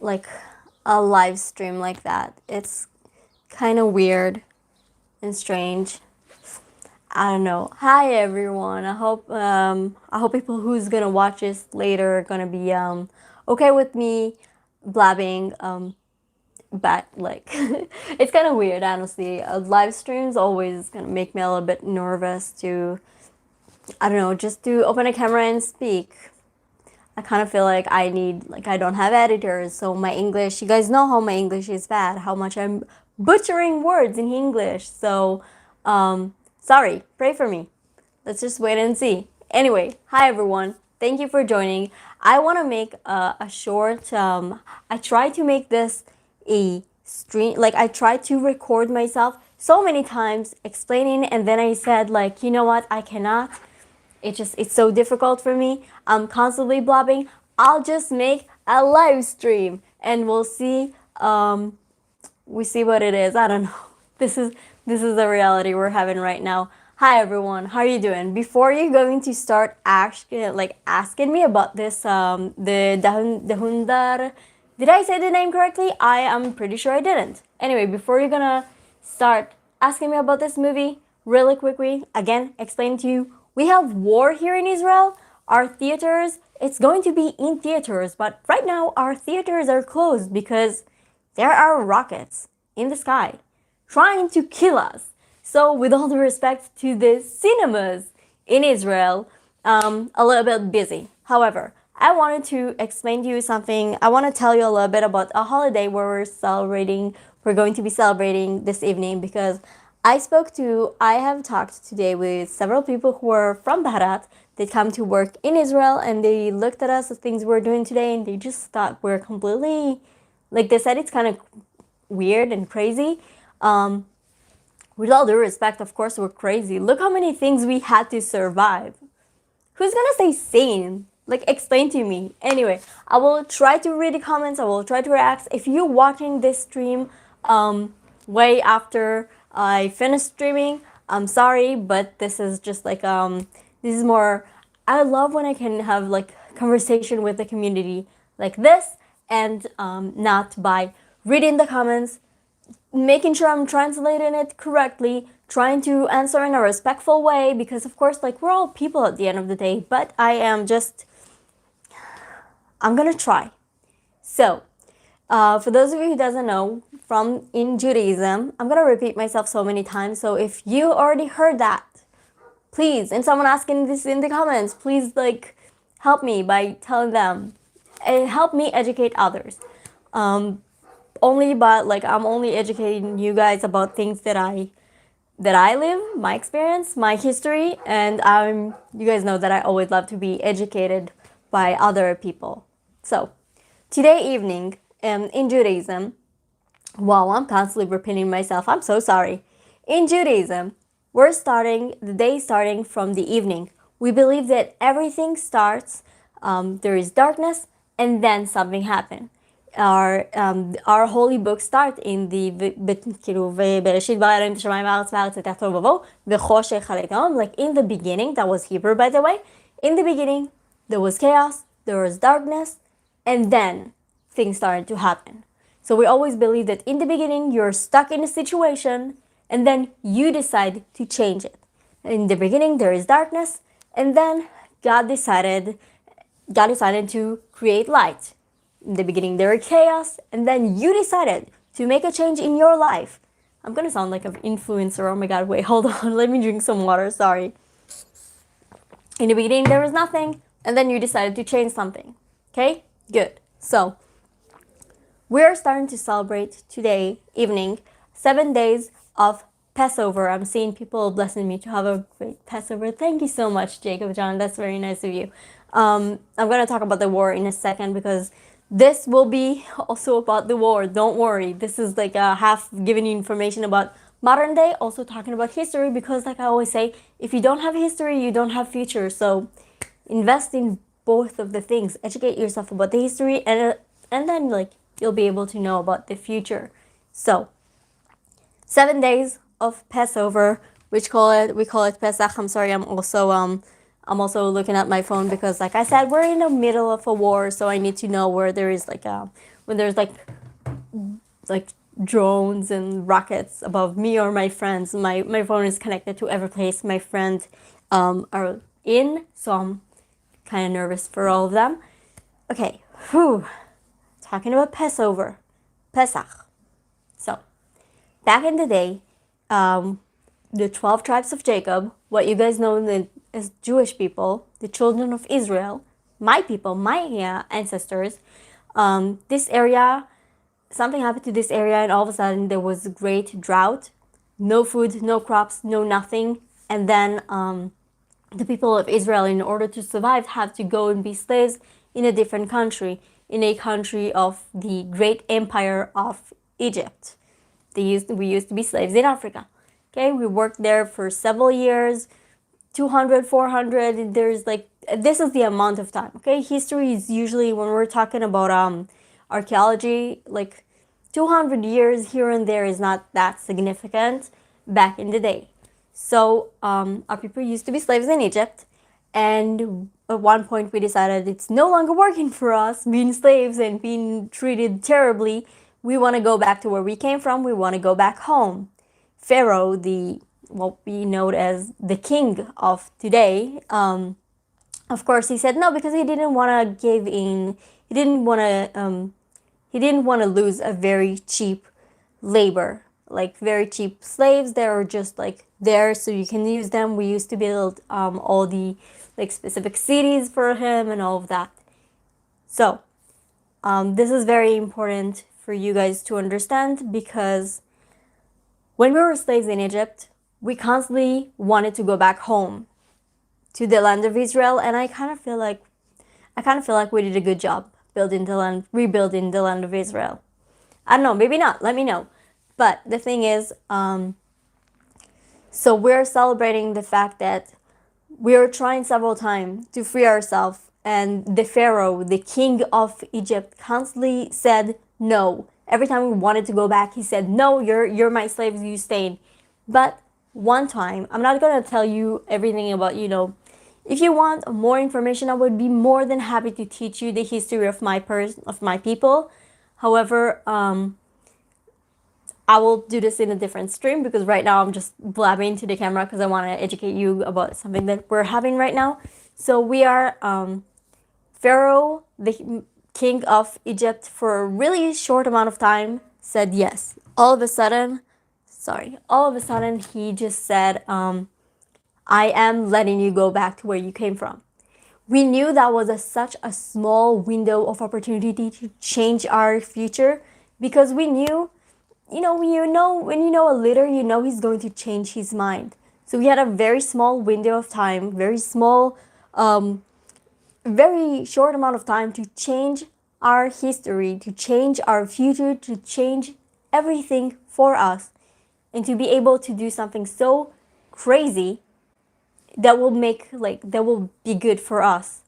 like a live stream like that. It's kind of weird and strange. I don't know. Hi everyone. I hope people who's gonna watch this later are gonna be okay with me blabbing but like it's kind of weird, honestly. Live streams always gonna make me a little bit nervous to, I don't know, just to open a camera and speak. I kind of feel like I don't have editors, so my English, you guys know how my English is bad, how much I'm butchering words in English. So, sorry, pray for me. Let's just wait and see. Anyway, hi everyone. Thank you for joining. I want to make a short, I try to make this a stream, like I tried to record myself so many times explaining, and then I said like, you know what, I cannot. It's so difficult for me. I'm constantly blobbing. I'll just make a live stream and we see what it is. I don't know. This is the reality we're having right now. Hi everyone, how are you doing? Before you're going to start asking me about this, the Hundar, did I say the name correctly? I am pretty sure I didn't. Anyway, before you're gonna start asking me about this movie, really quickly, again, explain to you, we have war here in Israel. Our theaters, it's going to be in theaters, but right now our theaters are closed because there are rockets in the sky trying to kill us. So with all the respect to the cinemas in Israel, a little bit busy. However, I wanted to explain to you something. I want to tell you a little bit about a holiday where we're going to be celebrating this evening, because I have talked today with several people who are from Baharat. They come to work in Israel and they looked at us, the things we're doing today, and they just thought we're completely, like they said, it's kind of weird and crazy. With all due respect, of course, we're crazy. Look how many things we had to survive. Who's gonna say sane? Like, explain to me. Anyway, I will try to read the comments. I will try to react. If you're watching this stream way after I finish streaming, I'm sorry, but this is just like this is more. I love when I can have like conversation with the community like this, and not by reading the comments, making sure I'm translating it correctly, trying to answer in a respectful way, because of course, like, we're all people at the end of the day, but I'm gonna try. So, for those of you who doesn't know, from in Judaism, I'm gonna repeat myself so many times, so if you already heard that, please, and someone asking this in the comments, please, like, help me by telling them, and help me educate others. I'm only educating you guys about things that I live, my experience, my history, and you guys know that I always love to be educated by other people. So, today evening, in Judaism, wow, I'm constantly repeating myself, I'm so sorry. In Judaism, the day starting from the evening. We believe that everything starts, there is darkness, and then something happens. Our holy book start in the like in the beginning. That was Hebrew, by the way. In the beginning there was chaos, there was darkness, and then things started to happen. So we always believe that in the beginning you're stuck in a situation, and then you decide to change it. In the beginning there is darkness, and then God decided to create light. In the beginning there was chaos, and then you decided to make a change in your life. I'm gonna sound like an influencer. Oh my god, wait, hold on. Let me drink some water, sorry. In the beginning there was nothing, and then you decided to change something. Okay? Good. So, we're starting to celebrate today evening 7 days of Passover. I'm seeing people blessing me to have a great Passover. Thank you so much, Jacob John. That's very nice of you. I'm gonna talk about the war in a second, because this will be also about the war. Don't worry. This is like a half giving you information about modern day, also talking about history, because like I always say, if you don't have history, you don't have future. So invest in both of the things. Educate yourself about the history, and then like you'll be able to know about the future. So 7 days of Passover, we call it Pesach. I'm sorry, I'm also looking at my phone because, like I said, we're in the middle of a war, so I need to know where there is when there's like drones and rockets above me or my friends. My phone is connected to every place my friends are in, so I'm kind of nervous for all of them. Okay, whew. Talking about Passover, Pesach. So, back in the day, the 12 tribes of Jacob, what you guys know as Jewish people, the children of Israel, my people, my ancestors, this area, something happened to this area, and all of a sudden there was a great drought, no food, no crops, no nothing. And then the people of Israel, in order to survive, have to go and be slaves in a different country, in a country of the great empire of Egypt. We used to be slaves in Africa. Okay, we worked there for several years, 200, 400. There's this is the amount of time. Okay, history is usually, when we're talking about archaeology, 200 years here and there is not that significant back in the day. So our people used to be slaves in Egypt, and at one point we decided it's no longer working for us being slaves and being treated terribly. We want to go back to where we came from. We want to go back home. Pharaoh, what we know as the king of today, of course he said no, because he didn't want to give in. He didn't want to. He didn't want to lose a very cheap labor, like very cheap slaves that are just there so you can use them. We used to build all the specific cities for him and all of that. So this is very important for you guys to understand, because when we were slaves in Egypt, we constantly wanted to go back home to the land of Israel, and I kind of feel like we did a good job rebuilding the land of Israel. I don't know, maybe not. Let me know. But the thing is, so we're celebrating the fact that we are trying several times to free ourselves, and the Pharaoh, the king of Egypt, constantly said no. Every time we wanted to go back, he said, no, you're my slaves, you stayed. But one time, I'm not gonna tell you everything about, if you want more information, I would be more than happy to teach you the history of my people. However, I will do this in a different stream, because right now I'm just blabbing to the camera because I want to educate you about something that we're having right now. So we are Pharaoh, the king of Egypt, for a really short amount of time said yes. All of a sudden, he just said, I am letting you go back to where you came from. We knew that was such a small window of opportunity to change our future, because we knew, when you know a leader, he's going to change his mind. So we had a very small window of time, very small, very short amount of time to change our history, to change our future, to change everything for us, and to be able to do something so crazy that will be good for us.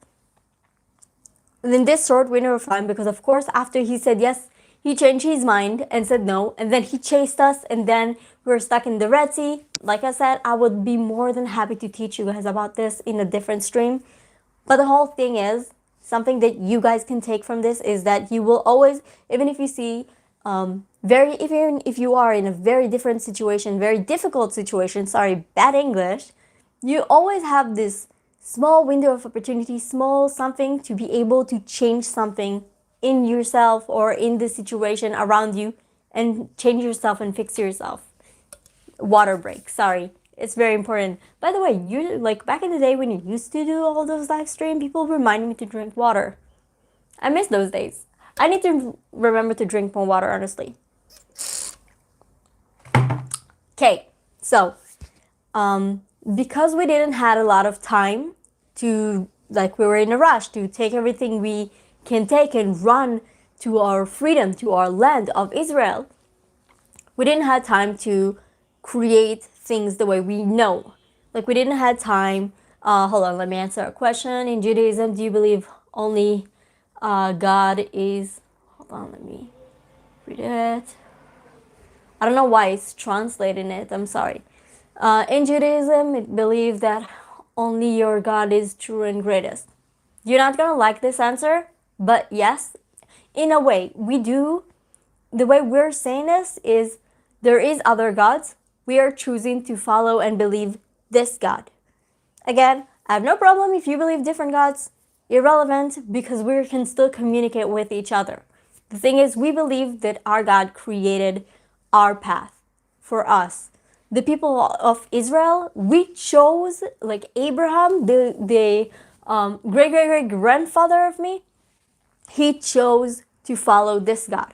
And in this short window of time, because of course after he said yes, he changed his mind and said no, and then he chased us, and then we were stuck in the Red Sea. Like I said, I would be more than happy to teach you guys about this in a different stream. But the whole thing is, something that you guys can take from this is that you will always, even if you see even if you are in a very different situation, very difficult situation, sorry, bad English, you always have this small window of opportunity, small something to be able to change something in yourself or in the situation around you, and change yourself and fix yourself. Water break, sorry. It's very important. By the way, you back in the day when you used to do all those live stream, people reminded me to drink water. I miss those days. I need to remember to drink more water, honestly. Okay, so because we didn't had a lot of time to, we were in a rush to take everything we can take and run to our freedom, to our land of Israel, we didn't have time to create things the way we know. We didn't have time. Hold on, let me answer a question. In Judaism, do you believe only God is... Hold on, let me read it. I don't know why it's translating it. I'm sorry. In Judaism, it believes that only your God is true and greatest. You're not gonna like this answer, but yes, in a way, we do, the way we're saying this is there is other gods. We are choosing to follow and believe this God. Again, I have no problem if you believe different gods. Irrelevant, because we can still communicate with each other. The thing is, we believe that our God created our path for us. The people of Israel, we chose, like Abraham, the great great great grandfather of me, he chose to follow this God.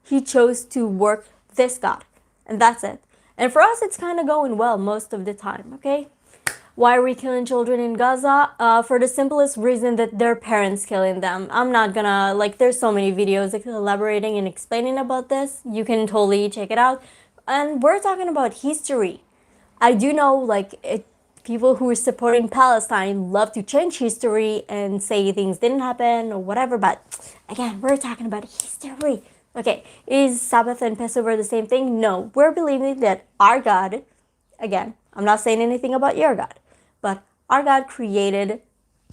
He chose to work this God. And that's it. And for us, it's kind of going well most of the time, okay? Why are we killing children in Gaza? For the simplest reason that their parents killing them. I'm not gonna, like, there's so many videos elaborating and explaining about this. You can totally check it out. And we're talking about history. I do know, like, people who are supporting Palestine love to change history and say things didn't happen or whatever, but again, we're talking about history. Okay, is Sabbath and Passover the same thing? No, we're believing that our God, again, I'm not saying anything about your God, but our God created,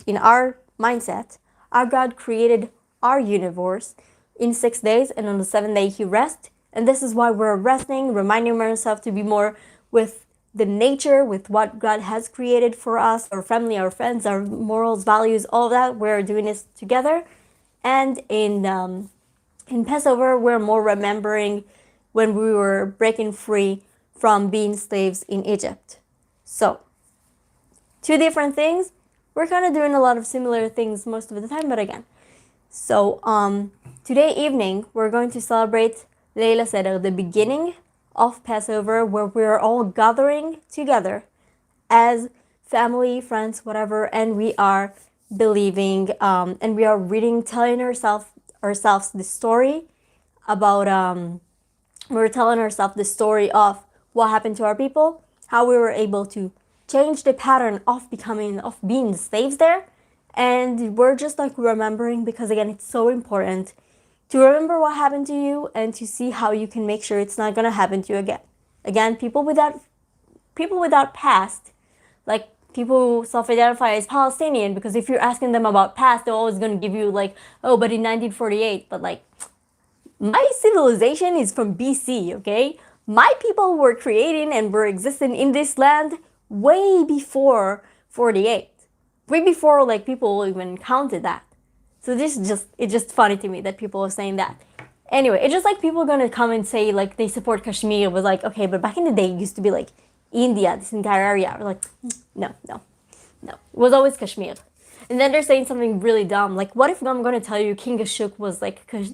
in our mindset, our God created our universe in 6 days, and on the 7th day he rested. And this is why we're resting, reminding ourselves to be more with the nature, with what God has created for us, our family, our friends, our morals, values, all of that. We're doing this together. And in Passover, we're more remembering when we were breaking free from being slaves in Egypt. So, two different things. We're kind of doing a lot of similar things most of the time, but again. So, today evening, we're going to celebrate Leila Seder, the beginning of Passover, where we're all gathering together as family, friends, whatever, and we are believing, and we are reading, telling ourselves the story about, we're telling ourselves the story of what happened to our people, how we were able to change the pattern of being slaves there, and we're just like remembering, because again, it's so important to remember what happened to you and to see how you can make sure it's not going to happen to you again. Again, people without past, like people who self-identify as Palestinian, because if you're asking them about past, they're always going to give you like, oh, but in 1948, but like, my civilization is from BC, okay? My people were creating and were existing in this land way before 48. Way before like people even counted that. So it's just funny to me that people are saying that. Anyway, it's just like people are gonna come and say like they support Kashmir, was like, okay, but back in the day it used to be like India, this entire area. We're like, no. It was always Kashmir. And then they're saying something really dumb, like, what if I'm gonna tell you King Ashok was like it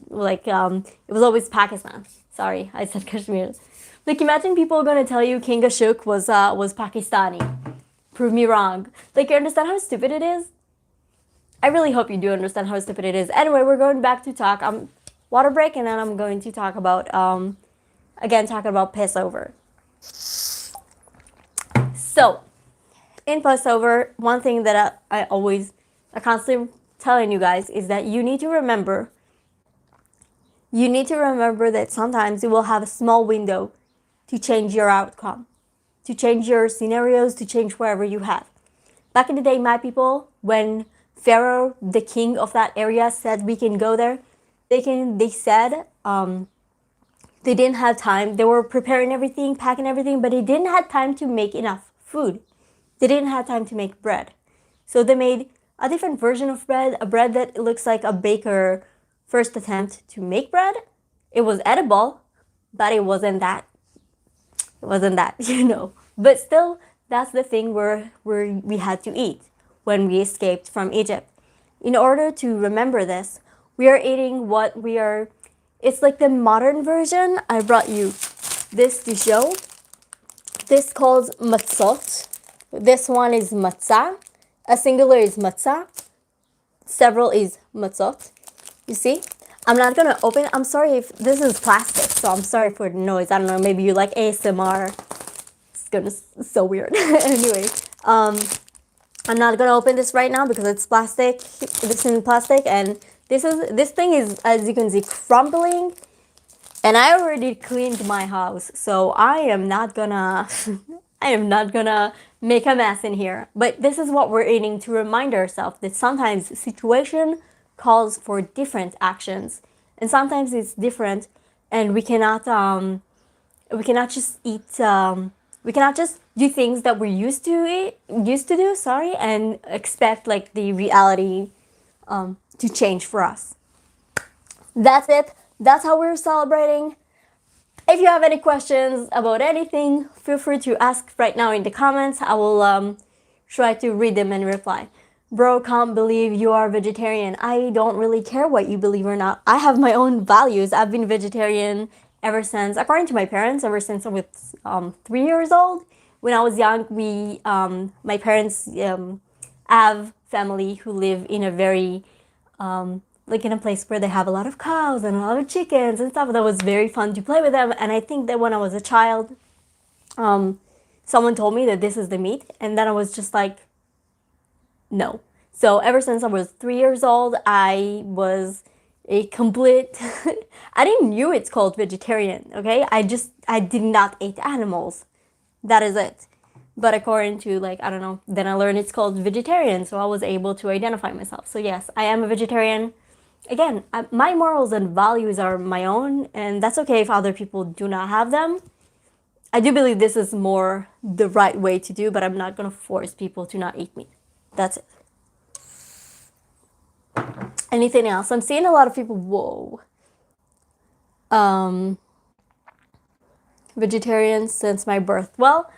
was always Pakistan. Sorry, I said Kashmir. Like, imagine people gonna tell you King Ashok was Pakistani. Prove me wrong. Like, you understand how stupid it is? I really hope you do understand how stupid it is. Anyway, we're going back to talk. Water break, and then I'm going to talk about talking about Passover. So, in Passover, one thing that I constantly telling you guys is that you need to remember that sometimes you will have a small window to change your outcome, to change your scenarios, to change wherever you have. Back in the day, my people, when Pharaoh, the king of that area, said we can go there, they said they didn't have time. They were preparing everything, packing everything, but they didn't have time to make enough food. They didn't have time to make bread. So they made a different version of bread, a bread that looks like a baker first attempt to make bread. It was edible, but it wasn't that, But still, that's the thing where we had to eat when we escaped from Egypt. In order to remember this, we are eating it's like the modern version. I brought you this to show. This called matzot. This one is matzah. A singular is matzah. Several is matzot. You see? I'm not gonna open. I'm sorry if this is plastic, so I'm sorry for the noise. I don't know. Maybe you like ASMR. It's so weird. Anyway, I'm not gonna open this right now because it's plastic. This is plastic, and this thing is, as you can see, crumbling. And I already cleaned my house, so I am not gonna make a mess in here. But this is what we're eating to remind ourselves that sometimes situation calls for different actions, and sometimes it's different, and we cannot just eat we cannot just do things that we're used to do, sorry, and expect like the reality to change for us. That's it. That's how we're celebrating. If you have any questions about anything, feel free to ask right now in the comments. I will try to read them and reply. Bro, can't believe you are vegetarian. I don't really care what you believe or not. I have my own values. I've been vegetarian ever since, according to my parents, ever since I was 3 years old. When I was young, my parents have family who live in a very like in a place where they have a lot of cows and a lot of chickens and stuff. That was very fun to play with them. And I think that when I was a child, someone told me that this is the meat, and then I was just like, no. So ever since I was 3 years old, I was a complete I didn't knew it's called vegetarian, okay? I did not eat animals. That is it. But according to, like, I don't know, then I learned it's called vegetarian, so I was able to identify myself. So yes, I am a vegetarian. Again, my morals and values are my own, and that's okay if other people do not have them. I do believe this is more the right way to do, but I'm not gonna force people to not eat meat. That's it. Anything else? I'm seeing a lot of people, whoa. Vegetarian since my birth. Well,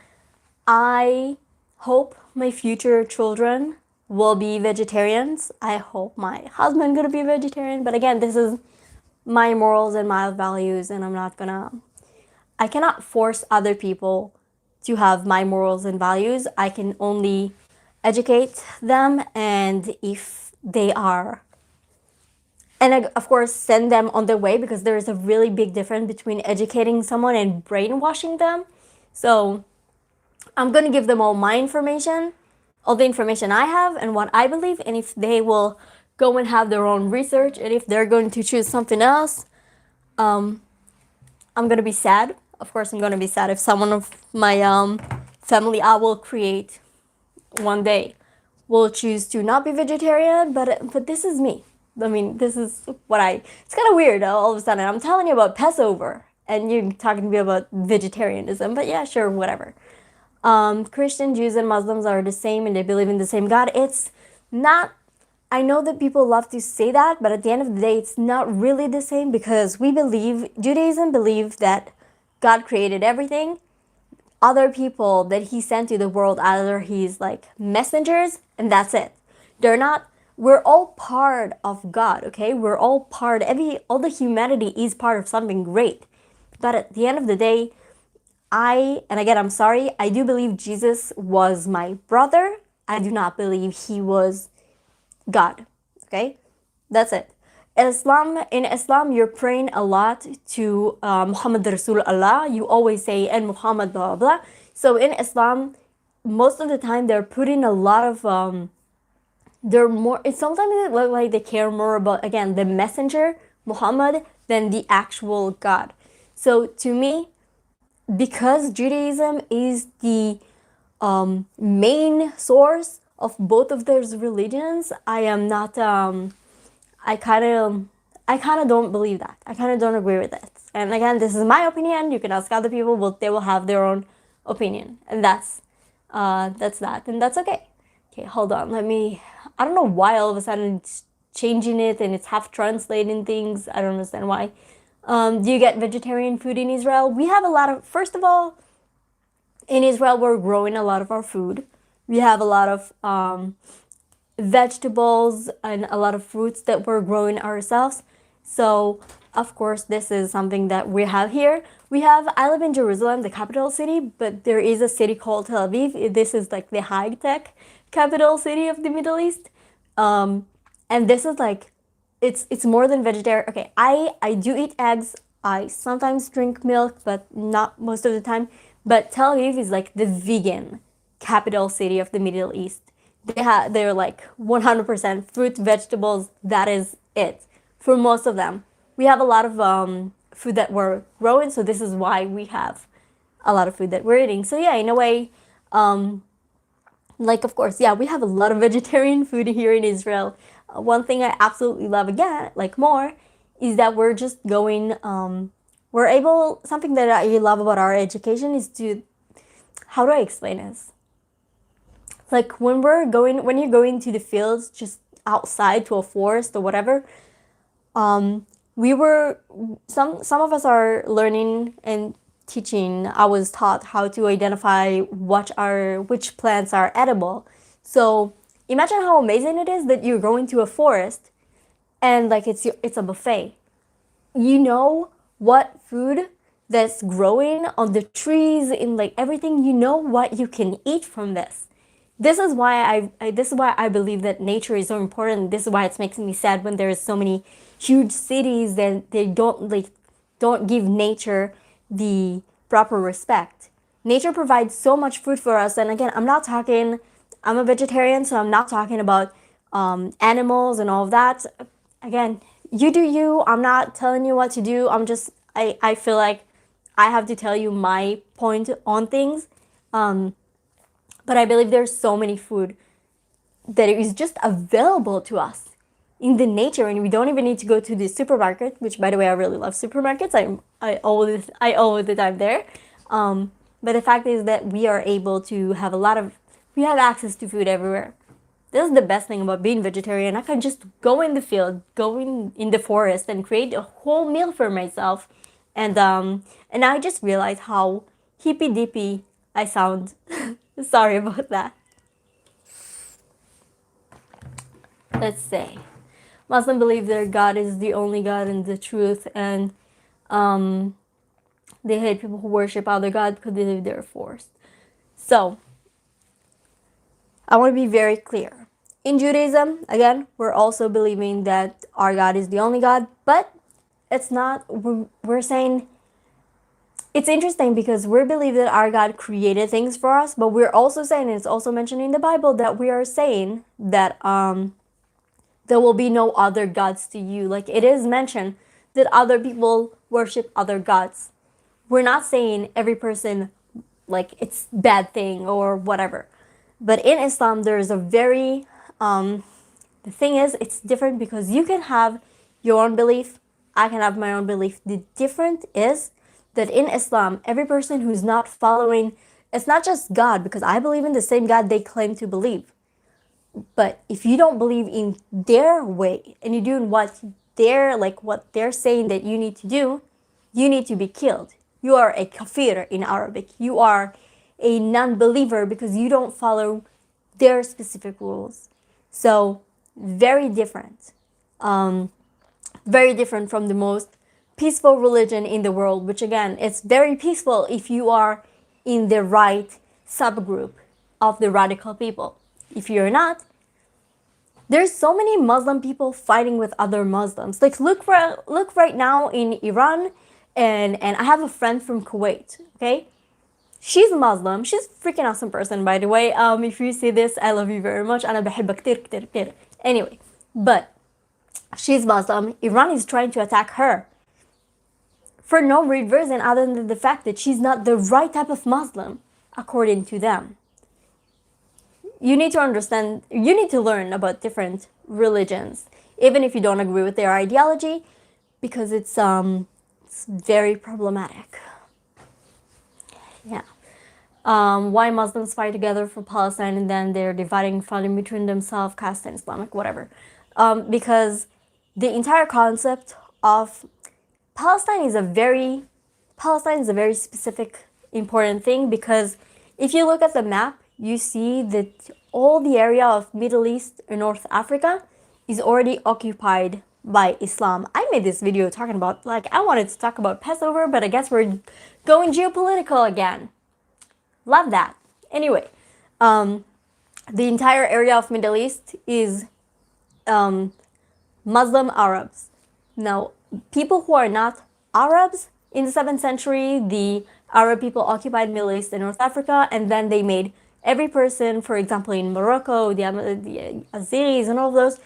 I hope my future children will be vegetarians. I hope my husband gonna be a vegetarian. But again, this is my morals and my values, and I cannot force other people to have my morals and values. I can only educate them, and if they are, and of course send them on their way, because there is a really big difference between educating someone and brainwashing them. So I'm going to give them all my information, all the information I have and what I believe, and if they will go and have their own research, and if they're going to choose something else, I'm going to be sad. Of course, I'm going to be sad if someone of my family I will create one day will choose to not be vegetarian, but this is me. I mean, this is what it's kind of weird all of a sudden. I'm telling you about Passover, and you're talking to me about vegetarianism, but yeah, sure, whatever. Christian, Jews, and Muslims are the same, and they believe in the same God. It's not, I know that people love to say that, but at the end of the day, it's not really the same, because Judaism believes that God created everything. Other people that he sent to the world, either he's like messengers, and that's it. We're all part of God, okay? We're all part, all the humanity is part of something great. But at the end of the day, and again, I'm sorry, I do believe Jesus was my brother. I do not believe he was God, okay? That's it. In Islam, you're praying a lot to Muhammad Rasul Allah. You always say, and Muhammad blah, blah. So in Islam, most of the time, they're putting a lot of, sometimes it look like they care more about, again, the messenger, Muhammad, than the actual God. So to me, because Judaism is the main source of both of those religions, I am not, I kind of don't believe that. I kind of don't agree with it. And again, this is my opinion. You can ask other people, but they will have their own opinion. And that's that. And that's okay. Okay, hold on. I don't know why all of a sudden it's changing it and it's half translating things. I don't understand why. Do you get vegetarian food in Israel? We have first of all, in Israel, we're growing a lot of our food. We have a lot of vegetables and a lot of fruits that we're growing ourselves. So, of course, this is something that we have here. I live in Jerusalem, the capital city, but there is a city called Tel Aviv. This is like the high-tech capital city of the Middle East. And this is like, it's more than vegetarian. Okay, I do eat eggs. I sometimes drink milk, but not most of the time. But Tel Aviv is like the vegan capital city of the Middle East. They're like 100% fruit, vegetables. That is it for most of them. We have a lot of food that we're growing, so this is why we have a lot of food that we're eating. So yeah, in a way, like, of course, yeah, we have a lot of vegetarian food here in Israel. One thing I absolutely love, again, like more, is that we're just going, we're able, something that I love about our education is to, how do I explain this? Like when you're going to the fields, just outside to a forest or whatever, we were, some of us are learning and teaching. I was taught how to identify which plants are edible. So imagine how amazing it is that you're going to a forest and like it's a buffet. You know what food that's growing on the trees in like everything. You know what you can eat from this. This is why I believe that nature is so important. This is why it makes me sad when there's so many huge cities that they don't give nature the proper respect. Nature provides so much food for us, and again, I'm a vegetarian, so I'm not talking about animals and all of that. Again, you do you. I'm not telling you what to do. I feel like I have to tell you my point on things. But I believe there's so many food that is just available to us in the nature, and we don't even need to go to the supermarket. Which, by the way, I really love supermarkets. I always the time there. But the fact is that we are able to have we have access to food everywhere. This is the best thing about being vegetarian. I can just go in the field, go in the forest, and create a whole meal for myself. And I just realized how hippy dippy I sound. Sorry about that. Let's say Muslims believe their God is the only God and the truth, and they hate people who worship other gods because they believe they're forced. So I want to be very clear. In Judaism, again, we're also believing that our God is the only God, but it's not. We're saying it's interesting because we believe that our God created things for us, but we're also saying, and it's also mentioned in the Bible, that we are saying that there will be no other gods to you. Like it is mentioned that other people worship other gods. We're not saying every person like it's bad thing or whatever. But in Islam, there's a very, the thing is, it's different because you can have your own belief. I can have my own belief. The difference is that in Islam, every person who's not following, it's not just God, because I believe in the same God they claim to believe. But if you don't believe in their way and you're doing what they're saying that you need to do, you need to be killed. You are a kafir in Arabic. You are a non-believer because you don't follow their specific rules. So very different. Very different from the most peaceful religion in the world, which again, it's very peaceful if you are in the right subgroup of the radical people. If you're not, there's so many Muslim people fighting with other Muslims. Like look right now in Iran, and I have a friend from Kuwait. Okay, she's Muslim. She's a freaking awesome person, by the way. If you see this, I love you very much. أنا بحبك كتير كتير كتير. Anyway, but she's Muslim. Iran is trying to attack her for no reason other than the fact that she's not the right type of Muslim according to them. You need to understand, you need to learn about different religions, even if you don't agree with their ideology, because it's very problematic. Yeah. Why Muslims fight together for Palestine and then they're dividing, fighting between themselves, caste and Islamic, whatever. Because the entire concept of Palestine is a very specific, important thing, because if you look at the map, you see that all the area of Middle East and North Africa is already occupied by Islam. I made this video talking about, like, I wanted to talk about Passover, but I guess we're going geopolitical again. Love that. Anyway, the entire area of Middle East is Muslim Arabs. Now, people who are not Arabs, in the 7th century, the Arab people occupied Middle East and North Africa, and then they made every person, for example, in Morocco, the Azeris and all of those,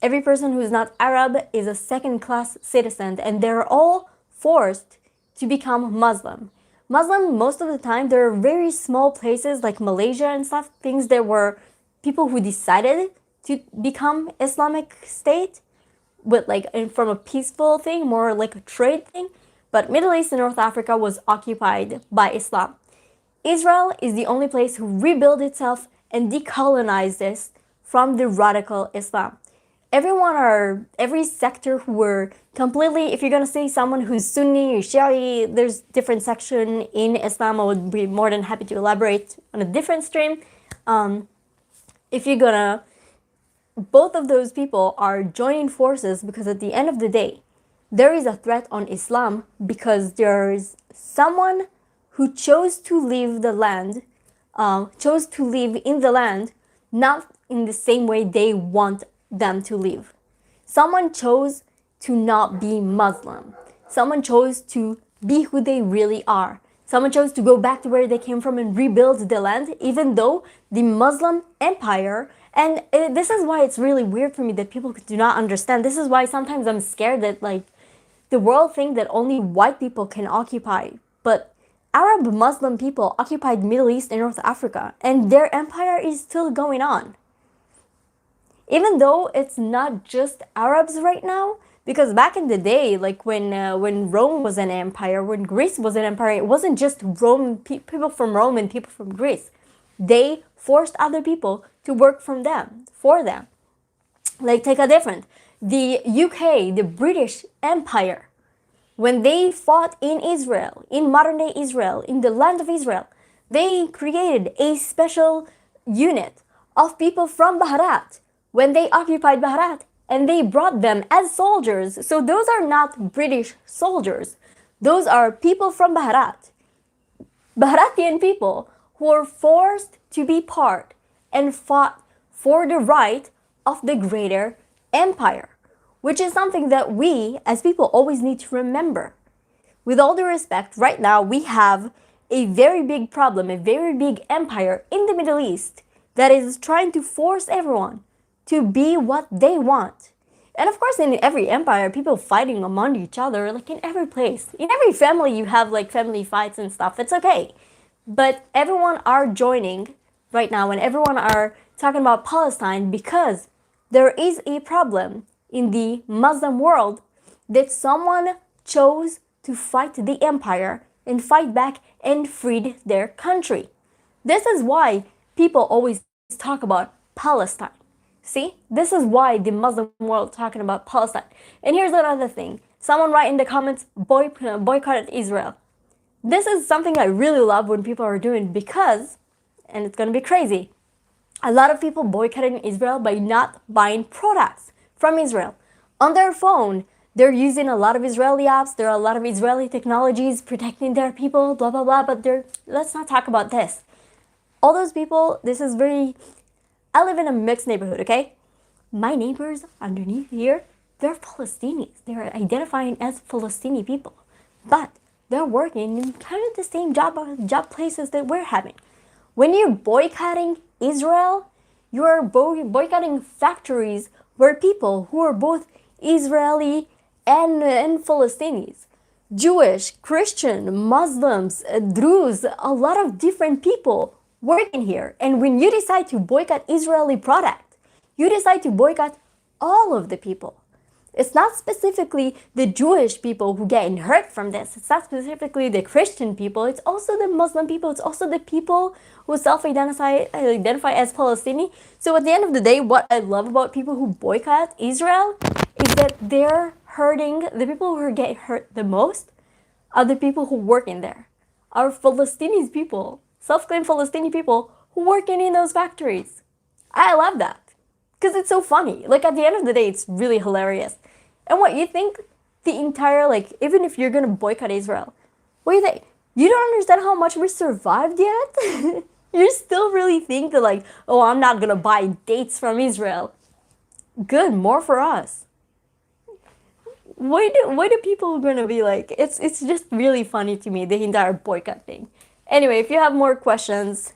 every person who's not Arab is a second-class citizen, and they're all forced to become Muslim. Muslim, most of the time, there are very small places like Malaysia and stuff, things that were people who decided to become Islamic State, with like from a peaceful thing, more like a trade thing. But Middle East and North Africa was occupied by Islam. Israel is the only place who rebuilt itself and decolonized this from the radical Islam. Every sector who were completely, if you're gonna say someone who's Sunni or Shia, there's different section in Islam. I would be more than happy to elaborate on a different stream. If you're gonna, both of those people are joining forces because at the end of the day, there is a threat on Islam because there's someone who chose to leave the land, chose to live in the land, not in the same way they want them to live. Someone chose to not be Muslim. Someone chose to be who they really are. Someone chose to go back to where they came from and rebuild the land, even though the Muslim empire, and this is why it's really weird for me that people do not understand. This is why sometimes I'm scared that like the world think that only white people can occupy, but Arab Muslim people occupied Middle East and North Africa, and their empire is still going on. Even though it's not just Arabs right now, because back in the day, like when Rome was an empire, when Greece was an empire, it wasn't just people from Rome and people from Greece. They forced other people to work for them. Like take a different, the UK, the British Empire, when they fought in Israel, in modern day Israel, in the land of Israel, they created a special unit of people from Baharat when they occupied Baharat, and they brought them as soldiers. So those are not British soldiers. Those are people from Baharat, Baharatian people who were forced to be part and fought for the right of the greater empire, which is something that we as people always need to remember. With all due respect, right now we have a very big problem, a very big empire in the Middle East that is trying to force everyone to be what they want. And of course, in every empire, people fighting among each other, like in every place. In every family, you have like family fights and stuff. It's okay. But everyone are joining right now, and everyone are talking about Palestine because there is a problem in the Muslim world that someone chose to fight the empire and fight back and freed their country. This is why people always talk about Palestine. See, this is why the Muslim world talking about Palestine. And here's another thing. Someone write in the comments, boycott Israel. This is something I really love when people are doing because, and it's going to be crazy, a lot of people boycotting Israel by not buying products from Israel. On their phone, they're using a lot of Israeli apps, there are a lot of Israeli technologies protecting their people, blah, blah, blah, but let's not talk about this. All those people, I live in a mixed neighborhood, okay? My neighbors underneath here, they're Palestinians. They're identifying as Palestinian people. But they're working in kind of the same job places that we're having. When you're boycotting Israel, you're boycotting factories where people who are both Israeli and Palestinians, Jewish, Christian, Muslims, Druze, a lot of different people working here. And when you decide to boycott Israeli product, you decide to boycott all of the people. It's not specifically the Jewish people who get hurt from this. It's not specifically the Christian people. It's also the Muslim people. It's also the people who identify as Palestinian. So at the end of the day, what I love about people who boycott Israel is that they're hurting, the people who get hurt the most are the people who work in there. Our Palestinian people, self-claimed Palestinian people who work in those factories. I love that. Because it's so funny. Like at the end of the day, it's really hilarious. And what you think the entire, like, even if you're gonna boycott Israel, what do you think? You don't understand how much we survived yet? You still really think that like, oh, I'm not gonna buy dates from Israel. Good, more for us. Why do people gonna be like, it's just really funny to me, the entire boycott thing. Anyway, if you have more questions,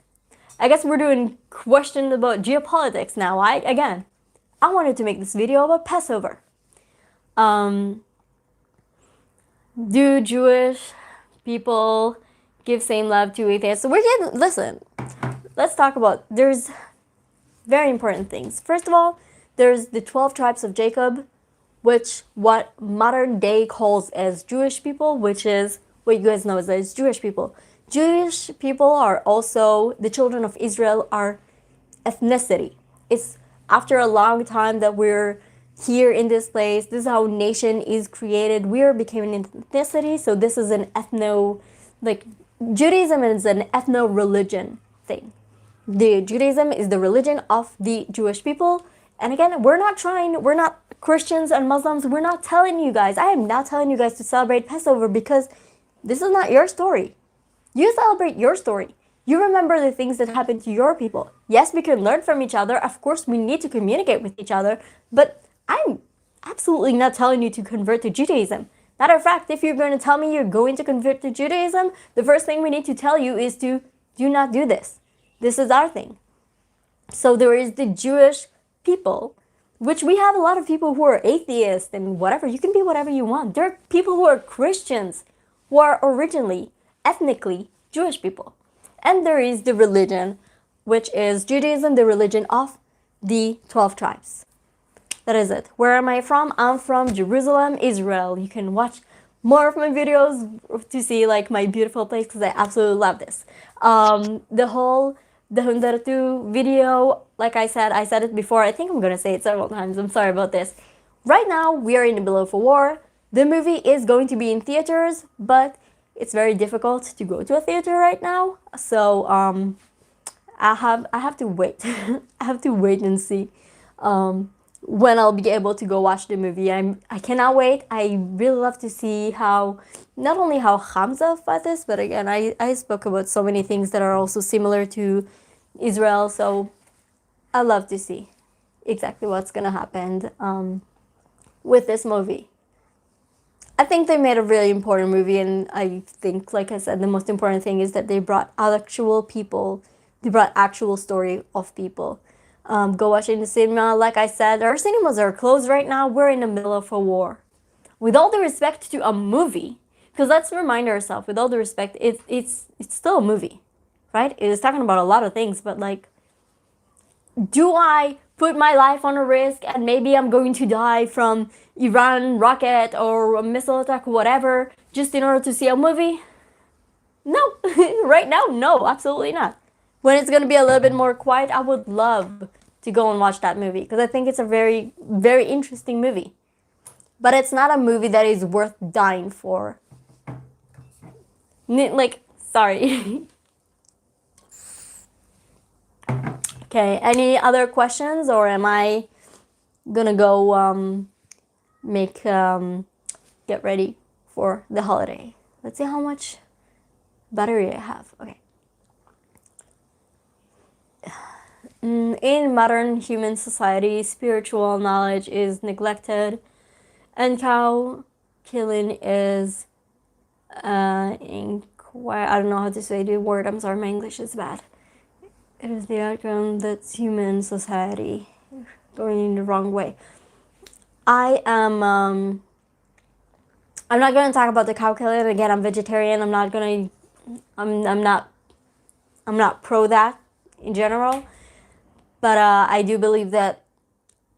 I guess we're doing questions about geopolitics now. I wanted to make this video about Passover. Do Jewish people give same love to atheists? So listen, let's talk about, there's very important things. First of all, there's the 12 tribes of Jacob, which what modern day calls as Jewish people, which is what you guys know as Jewish people. Jewish people are also the children of Israel are ethnicity. It's after a long time that we're here in this place. This is how nation is created. We are becoming an ethnicity. So this is an like Judaism is an ethno religion thing. The Judaism is the religion of the Jewish people. And again, we're not Christians and Muslims. We're not telling you guys. I am not telling you guys to celebrate Passover because this is not your story. You celebrate your story. You remember the things that happened to your people. Yes, we can learn from each other. Of course, we need to communicate with each other. But I'm absolutely not telling you to convert to Judaism. Matter of fact, if you're going to tell me you're going to convert to Judaism, the first thing we need to tell you is to do not do this. This is our thing. So there is the Jewish people, which we have a lot of people who are atheists and whatever. You can be whatever you want. There are people who are Christians who are originally, ethnically Jewish people. And there is the religion, which is Judaism, the religion of the 12 tribes. That is it. Where am I from? I'm from Jerusalem, Israel. You can watch more of my videos to see like my beautiful place because I absolutely love this. The Hundertu video, like I said it before. I think I'm gonna say it several times. I'm sorry about this. Right now, we are in the middle of a war. The movie is going to be in theaters, but it's very difficult to go to a theater right now. So I have to wait. I have to wait and see when I'll be able to go watch the movie. I cannot wait. I really love to see how, not only how Hamza fought this, but again, I spoke about so many things that are also similar to Israel. So I love to see exactly what's gonna happen with this movie. I think they made a really important movie, and I think, like I said, the most important thing is that they brought actual people, they brought actual story of people. Go watch it in the cinema. Like I said, our cinemas are closed right now. We're in the middle of a war. With all the respect to a movie, because let's remind ourselves, with all the respect, it's still a movie, right? It is talking about a lot of things, but like, do I put my life on a risk and maybe I'm going to die from Iran rocket or a missile attack, whatever, just in order to see a movie? No, right now, no, absolutely not. When it's going to be a little bit more quiet, I would love to go and watch that movie because I think it's a very, very interesting movie. But it's not a movie that is worth dying for. Like, sorry. Okay, any other questions, or am I gonna go get ready for the holiday? Let's see how much battery I have. Okay. In modern human society, spiritual knowledge is neglected, and cow killing is I don't know how to say the word. I'm sorry, my English is bad. It is the outcome that's human society going in the wrong way. I'm not going to talk about the cow killing again. I'm vegetarian. I'm not pro that in general, but I do believe that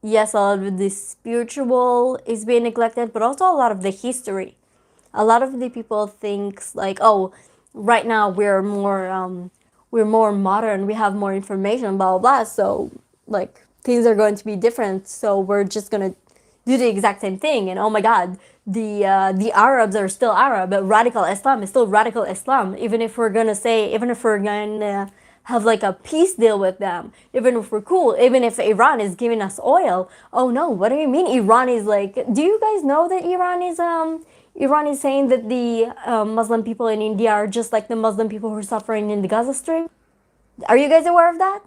yes, a lot of the spiritual is being neglected, but also a lot of the history. A lot of the people thinks like, oh, right now we're more modern, we have more information, blah, blah, blah. So like things are going to be different. So we're just going to do the exact same thing. And oh my God, the Arabs are still Arab, but radical Islam is still radical Islam. Even if we're going to have like a peace deal with them, even if we're cool, even if Iran is giving us oil. Oh no, what do you mean Iran is like, do you guys know that Iran is saying that the Muslim people in India are just like the Muslim people who are suffering in the Gaza Strip? Are you guys aware of that?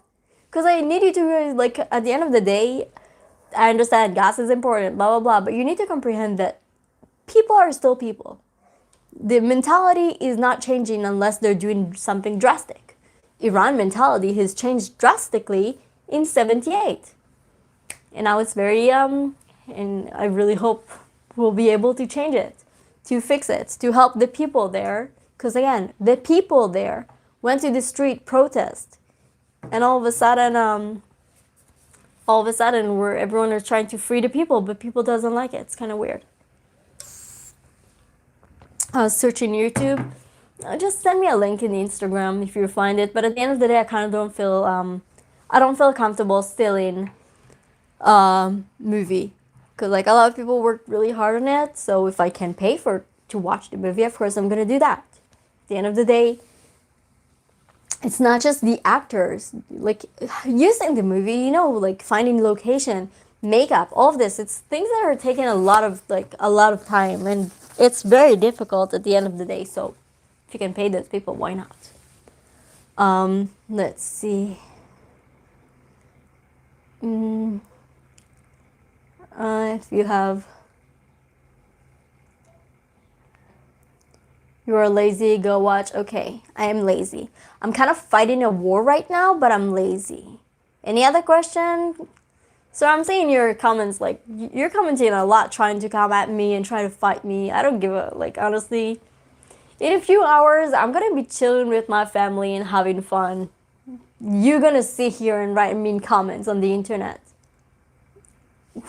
Because I need you to, like, at the end of the day, I understand gas is important, blah, blah, blah, but you need to comprehend that people are still people. The mentality is not changing unless they're doing something drastic. Iran mentality has changed drastically in 78. And now it's very, and I really hope we'll be able to change it, to fix it, to help the people there. Because again, the people there went to the street protest, and all of a sudden all of a sudden where everyone is trying to free the people, but people doesn't like it. It's kind of weird. Searching YouTube. Just send me a link in Instagram if you find it. But at the end of the day, I kind of don't feel I don't feel comfortable still in movie, because like a lot of people work really hard on it. So if I can pay for to watch the movie, of course I'm gonna do that. At the end of the day, it's not just the actors like using the movie, you know, like finding location, makeup, all of this. It's things that are taking a lot of time, and it's very difficult at the end of the day. So if you can pay those people, why not? Let's see. If you have, you are lazy, go watch. Okay, I am lazy. I'm kind of fighting a war right now, but I'm lazy. Any other question? So I'm seeing your comments, like you're commenting a lot, trying to come at me and try to fight me. I don't give a, like, honestly, in a few hours, I'm gonna be chilling with my family and having fun. You're gonna sit here and write mean comments on the internet.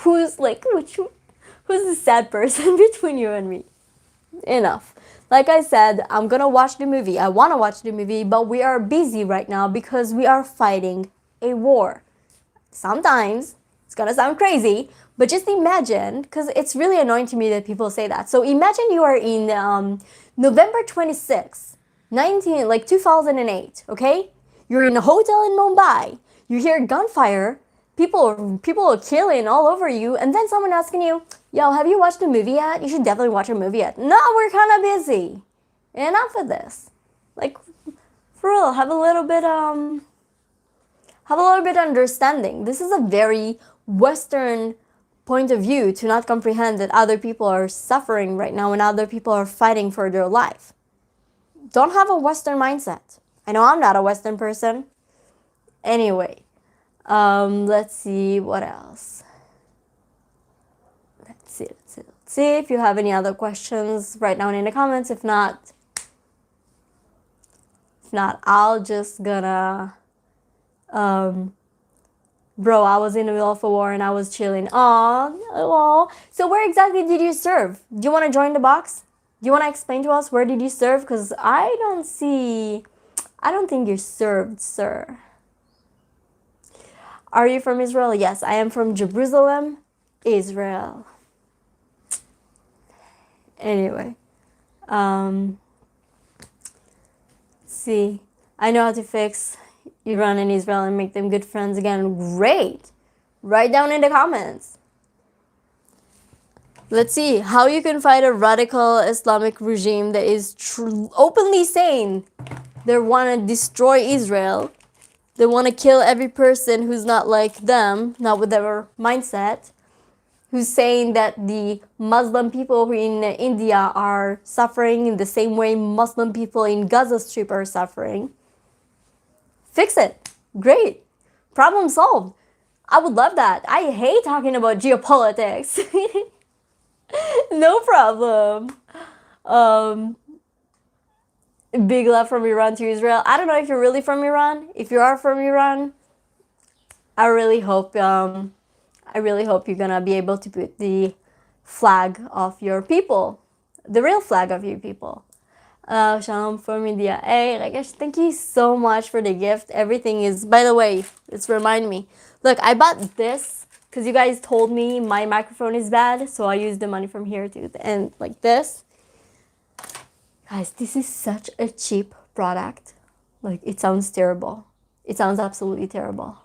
Who's the sad person between you and me? Enough. Like I said, I'm gonna watch the movie. I wanna watch the movie, but we are busy right now because we are fighting a war. Sometimes it's gonna sound crazy, but just imagine, because it's really annoying to me that people say that. So imagine you are in November 26th, 2008, okay? You're in a hotel in Mumbai. You hear gunfire. People are killing all over you, and then someone asking you, yo, have you watched a movie yet? You should definitely watch a movie yet. No, we're kind of busy. Enough of this. Like, for real, have a little bit understanding. This is a very Western point of view to not comprehend that other people are suffering right now and other people are fighting for their life. Don't have a Western mindset. I know I'm not a Western person. Anyway, let's see what else. Let's see if you have any other questions. Write down in the comments. If not, I'll just gonna bro, I was in the middle of a war and I was chilling. Aww. So where exactly did you serve? Do you want to join the box? Do you want to explain to us where did you serve? Because I don't think you served, sir. Are you from Israel? Yes, I am from Jerusalem, Israel. Anyway, see, I know how to fix Iran and Israel and make them good friends again. Great. Write down in the comments. Let's see how you can fight a radical Islamic regime that is openly saying they want to destroy Israel. They want to kill every person who's not like them, not with their mindset, who's saying that the Muslim people in India are suffering in the same way Muslim people in Gaza Strip are suffering. Fix it. Great. Problem solved. I would love that. I hate talking about geopolitics. No problem. Big love from Iran to Israel. I don't know if you're really from Iran. If you are from Iran, I really hope you're gonna be able to put the flag of your people, the real flag of your people. Shalom from India. Hey, Rakesh, thank you so much for the gift. Everything is, by the way, it's remind me. Look, I bought this because you guys told me my microphone is bad, so I used the money from here to the end, like this. Guys, this is such a cheap product. Like, it sounds terrible. It sounds absolutely terrible.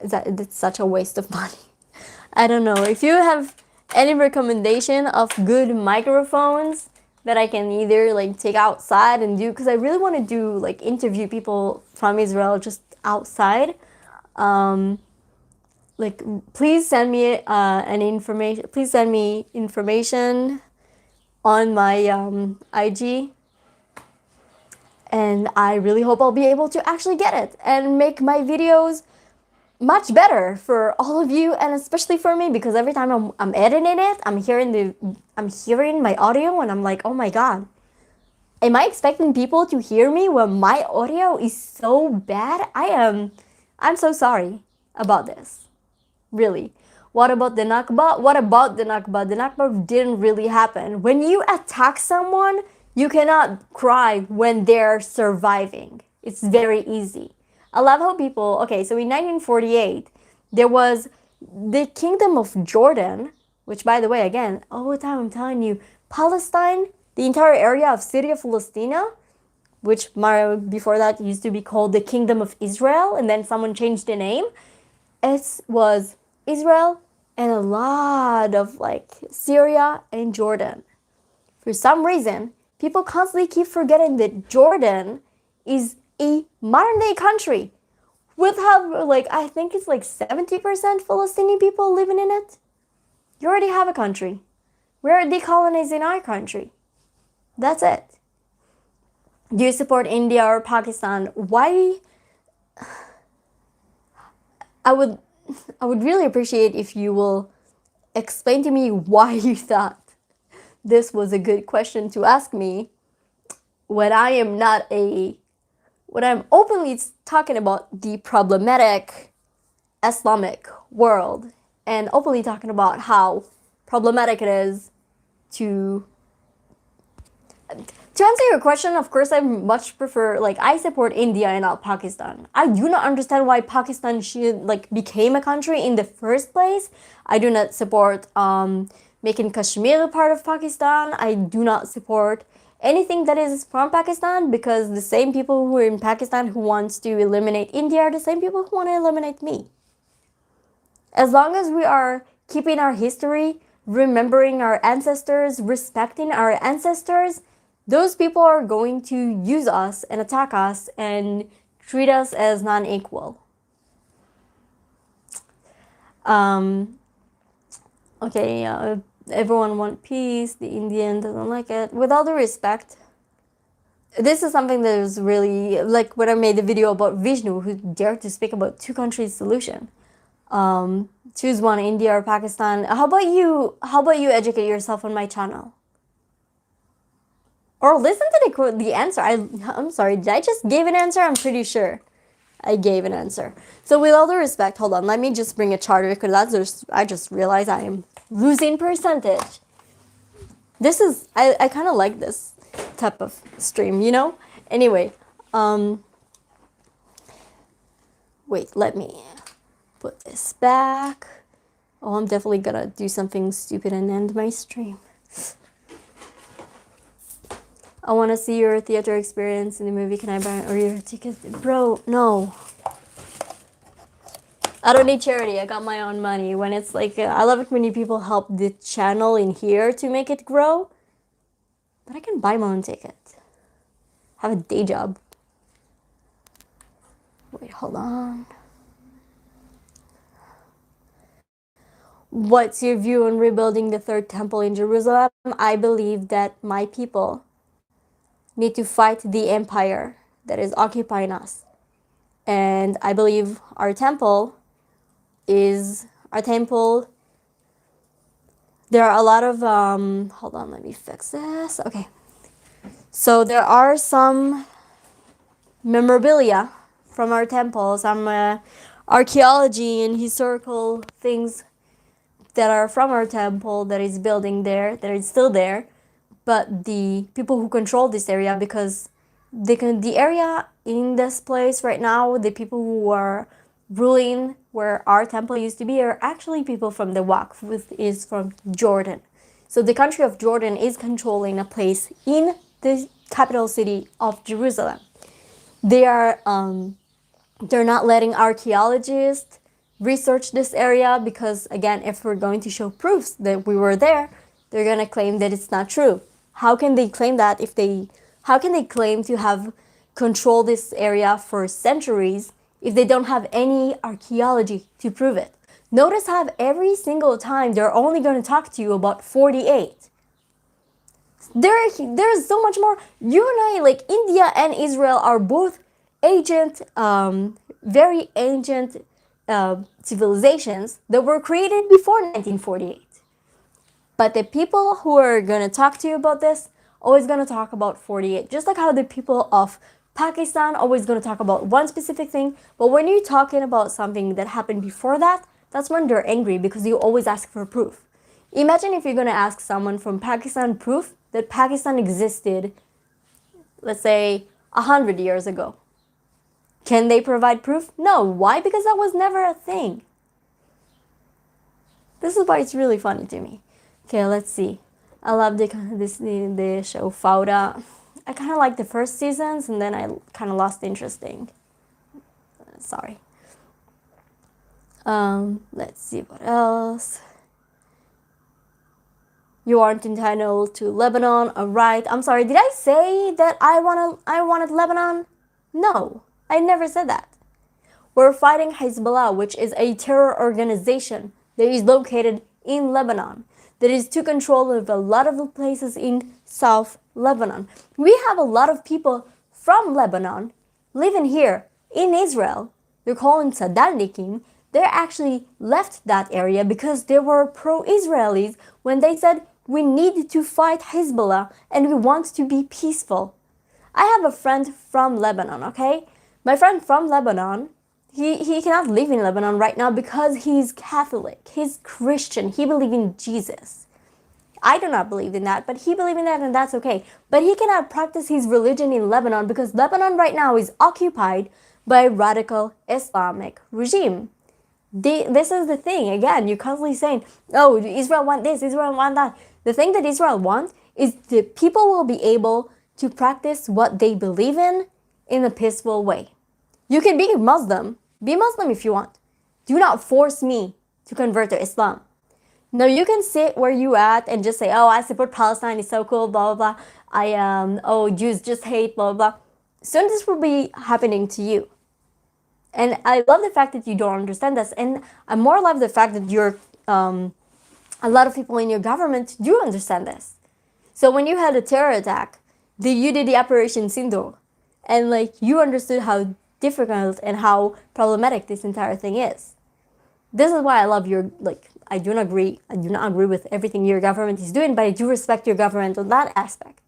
It's such a waste of money. I don't know. If you have any recommendation of good microphones that I can either like take outside and do, because I really want to do like interview people from Israel just outside. Like, please send me information. Please send me information on my IG, and I really hope I'll be able to actually get it and make my videos much better for all of you, and especially for me, because every time I'm editing it, I'm hearing my audio and I'm like, oh my god, am I expecting people to hear me when my audio is so bad? I I'm so sorry about this. Really. What about the Nakba? What about the Nakba? The Nakba didn't really happen. When you attack someone, you cannot cry when they're surviving. It's very easy. I love how people, okay, so in 1948, there was the Kingdom of Jordan, which, by the way, again, all the time I'm telling you, Palestine, the entire area of City of Palestina, which before that used to be called the Kingdom of Israel, and then someone changed the name. It was Israel and a lot of like Syria and Jordan. For some reason, people constantly keep forgetting that Jordan is a modern day country with how like I think it's like 70% Palestinian people living in it. You already have a country. We're decolonizing our country. That's it. Do you support India or Pakistan? Why? I would really appreciate if you will explain to me why you thought this was a good question to ask me when I'm openly talking about the problematic Islamic world and openly talking about how problematic it is to answer your question. Of course, I much prefer, like, I support India and not Pakistan. I do not understand why Pakistan should, like, became a country in the first place. I do not support making Kashmir part of Pakistan. I do not support anything that is from Pakistan, because the same people who are in Pakistan who wants to eliminate India are the same people who want to eliminate me. As long as we are keeping our history, remembering our ancestors, respecting our ancestors, those people are going to use us and attack us and treat us as non-equal. Okay, everyone wants peace. The Indian doesn't like it. With all due respect, this is something that is really, like when I made the video about Vishnu, who dared to speak about two countries solution. Choose one, India or Pakistan. How about you educate yourself on my channel? Or listen to the answer. I'm sorry, did I just give an answer? I'm pretty sure I gave an answer. So with all due respect, hold on, let me just bring a chart, because I just realized I am losing percentage. This is, I kind of like this type of stream, you know? Anyway, wait, let me put this back. Oh, I'm definitely gonna do something stupid and end my stream. I want to see your theater experience in the movie. Can I buy or your tickets? Bro, no. I don't need charity. I got my own money. When it's like, I love it when you people help the channel in here to make it grow. But I can buy my own ticket. Have a day job. Wait, hold on. What's your view on rebuilding the third temple in Jerusalem? I believe that my people need to fight the empire that is occupying us. And I believe our temple, there are a lot of, hold on, let me fix this. Okay. So there are some memorabilia from our temple, some archaeology and historical things that are from our temple that is building there, that is still there. But the people who control this area, because the area in this place right now, the people who are ruling where our temple used to be, are actually people from the Waqf, which is from Jordan. So the country of Jordan is controlling a place in the capital city of Jerusalem. They're not letting archaeologists research this area, because again, if we're going to show proofs that we were there, they're gonna claim that it's not true. How can they claim that how can they claim to have controlled this area for centuries if they don't have any archaeology to prove it? Notice how every single time they're only going to talk to you about 48. There's so much more. You and I, like India and Israel, are both ancient, very ancient civilizations that were created before 1948. But the people who are going to talk to you about this always going to talk about 48. Just like how the people of Pakistan always going to talk about one specific thing, but when you're talking about something that happened before that, that's when they're angry because you always ask for proof. Imagine if you're going to ask someone from Pakistan proof that Pakistan existed, let's say, 100 years ago. Can they provide proof? No. Why? Because that was never a thing. This is why it's really funny to me. Okay, let's see. I love the show Fauda. I kind of like the first seasons, and then I kind of lost interest in. Sorry. Let's see what else. You aren't entitled to Lebanon, alright. I'm sorry, did I say that I wanted Lebanon? No, I never said that. We're fighting Hezbollah, which is a terror organization that is located in Lebanon, that is to control of a lot of the places in South Lebanon. We have a lot of people from Lebanon living here in Israel. They're calling Sadalnikim. They actually left that area because they were pro-Israelis when they said, we need to fight Hezbollah and we want to be peaceful. I have a friend from Lebanon, okay? My friend from Lebanon, he cannot live in Lebanon right now because he's Catholic, he's Christian, he believes in Jesus. I do not believe in that, but he believes in that and that's okay. But he cannot practice his religion in Lebanon because Lebanon right now is occupied by a radical Islamic regime. This is the thing, again, you're constantly saying, oh, Israel want this, Israel want that. The thing that Israel wants is the people will be able to practice what they believe in a peaceful way. You can be Muslim if you want. Do not force me to convert to Islam. No, you can sit where you at and just say, oh, I support Palestine, it's so cool, blah, blah, blah. Oh, Jews just hate, blah, blah. Soon this will be happening to you. And I love the fact that you don't understand this. And I more love the fact that a lot of people in your government do understand this. So when you had a terror attack, you did the Operation Sindoor. And you understood how difficult and how problematic this entire thing is. This is why I love I do not agree with everything your government is doing, but I do respect your government on that aspect.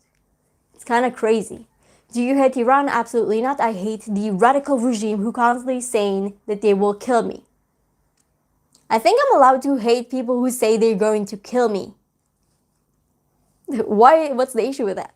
It's kind of crazy. Do you hate Iran? Absolutely not. I hate the radical regime who constantly saying that they will kill me. I think I'm allowed to hate people who say they're going to kill me. Why? What's the issue with that?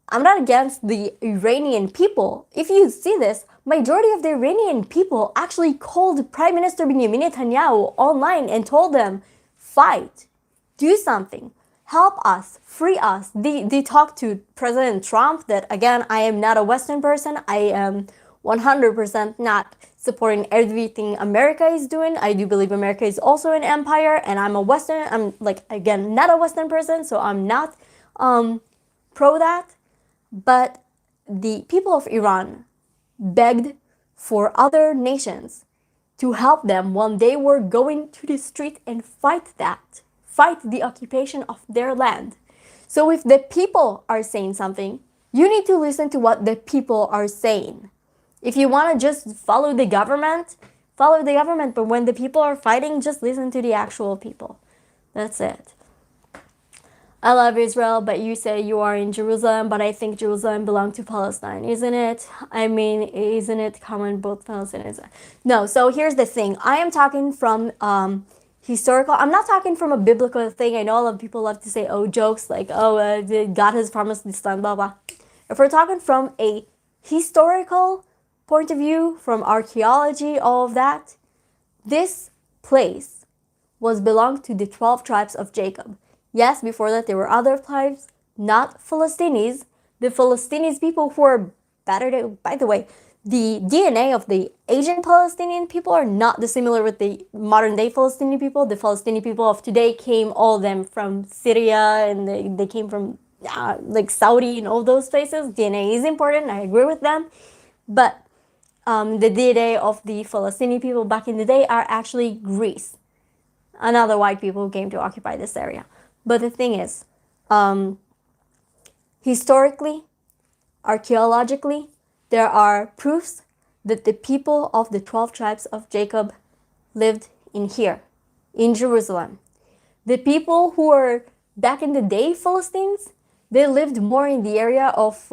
I'm not against the Iranian people. If you see this, majority of the Iranian people actually called Prime Minister Benjamin Netanyahu online and told them, fight, do something, help us, free us. They talked to President Trump that, again, I am not a Western person. I am 100% not supporting everything America is doing. I do believe America is also an empire, and I'm again, not a Western person, so I'm not pro that. But the people of Iran begged for other nations to help them when they were going to the street and fight the occupation of their land. So if the people are saying something, you need to listen to what the people are saying. If you want to just follow the government, but when the people are fighting, just listen to the actual people. That's it. I love Israel, but you say you are in Jerusalem, but I think Jerusalem belongs to Palestine, isn't it? I mean, isn't it common both Palestine and Israel? No, so here's the thing. I am talking from historical. I'm not talking from a biblical thing. I know a lot of people love to say, oh, jokes like, God has promised this land, blah, blah. If we're talking from a historical point of view, from archaeology, all of that, this place was belonged to the 12 tribes of Jacob. Yes, before that there were other tribes, not Philistines. The Philistines people who are better, by the way, the DNA of the Asian Palestinian people are not dissimilar with the modern day Palestinian people. The Palestinian people of today came, all of them, from Syria, and they came from Saudi and all those places. DNA is important, I agree with them. But the DNA of the Palestinian people back in the day are actually Greece and other white people who came to occupy this area. But the thing is, historically, archaeologically, there are proofs that the people of the 12 tribes of Jacob lived in here, in Jerusalem. The people who were back in the day Philistines, they lived more in the area of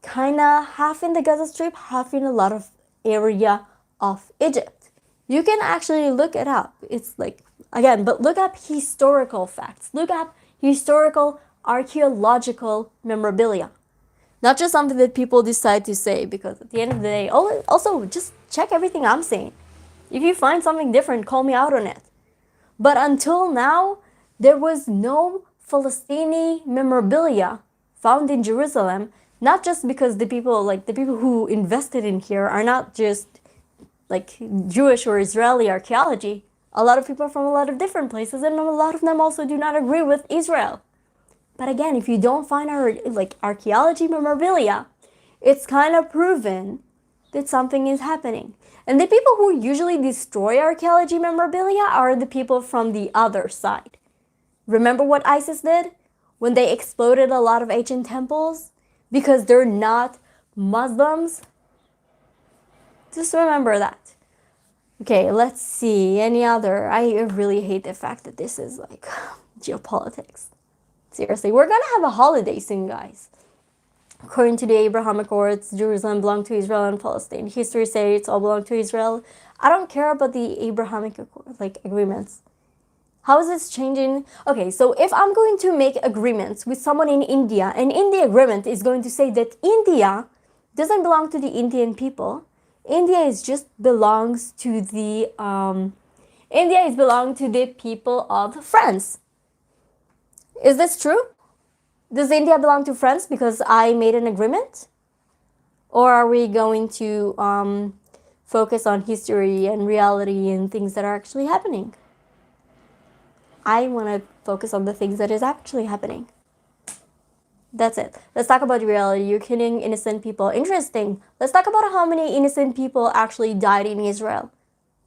kind of half in the Gaza Strip, half in a lot of area of Egypt. You can actually look it up. It's like, again, but look up historical facts. Look up historical archaeological memorabilia. Not just something that people decide to say, because at the end of the day, also just check everything I'm saying. If you find something different, call me out on it. But until now, there was no Palestinian memorabilia found in Jerusalem, not just because the people who invested in here are not just like Jewish or Israeli archaeology. A lot of people from a lot of different places, and a lot of them also do not agree with Israel. But again, if you don't find our archaeology memorabilia, it's kind of proven that something is happening. And the people who usually destroy archaeology memorabilia are the people from the other side. Remember what ISIS did when they exploded a lot of ancient temples? Because they're not Muslims? Just remember that. Okay, let's see. Any other? I really hate the fact that this is like geopolitics. Seriously, we're gonna have a holiday soon, guys. According to the Abraham Accords, Jerusalem belonged to Israel and Palestine. History says it's all belonged to Israel. I don't care about the Abrahamic agreements. How is this changing? Okay, so if I'm going to make agreements with someone in India, and in the agreement is going to say that India doesn't belong to the Indian people, India is just belongs to the people of France. Is this true? Does India belong to France because I made an agreement? Or are we going to focus on history and reality and things that are actually happening? I want to focus on the things that is actually happening. That's it. Let's talk about reality. You're killing innocent people. Interesting. Let's talk about how many innocent people actually died in Israel.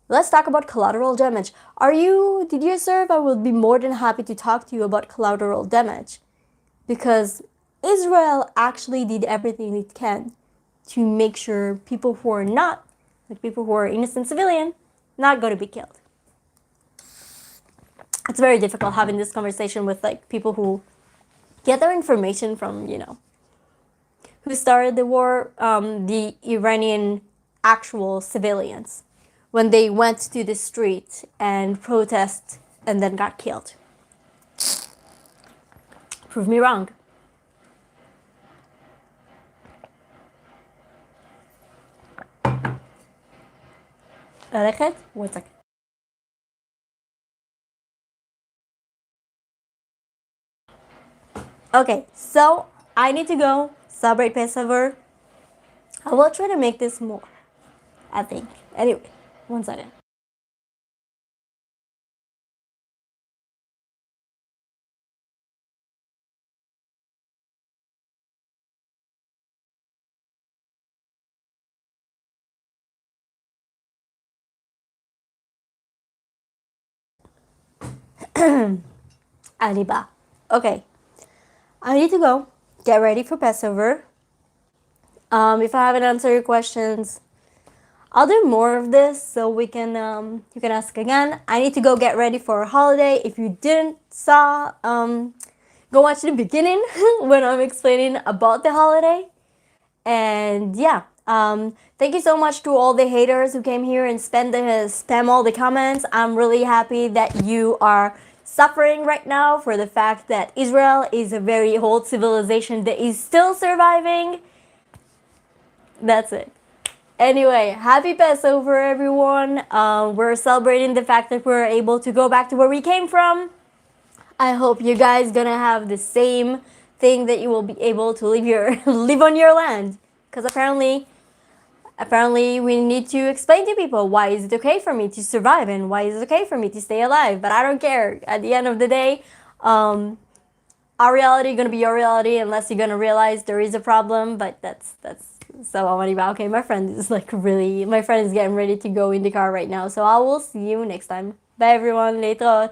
Let's talk about collateral damage. Did you serve? I would be more than happy to talk to you about collateral damage. Because Israel actually did everything it can to make sure people who are innocent civilian, not going to be killed. It's very difficult having this conversation with people who get their information from, who started the war, the Iranian actual civilians, when they went to the street and protest and then got killed. Prove me wrong. ללכת? 1 second. Okay, so I need to go celebrate Passover. I will try to make this more, I think. Anyway, 1 second. Aliba. Okay, I need to go get ready for Passover. If I haven't answered your questions, I'll do more of this so we can you can ask again. I need to go get ready for a holiday. If you didn't saw, go watch the beginning when I'm explaining about the holiday. And yeah, thank you so much to all the haters who came here and spam all the comments. I'm really happy that you are suffering right now for the fact that Israel is a very old civilization that is still surviving. That's it. Anyway, happy Passover, everyone. We're celebrating the fact that we're able to go back to where we came from. I hope you guys gonna have the same thing, that you will be able to live on your land. Because apparently we need to explain to people why is it okay for me to survive and why is it okay for me to stay alive. But I don't care. At the end of the day, our reality gonna be your reality unless you're gonna realize there is a problem. But that's so okay. My friend is getting ready to go in the car right now. So I will see you next time. Bye everyone. Later.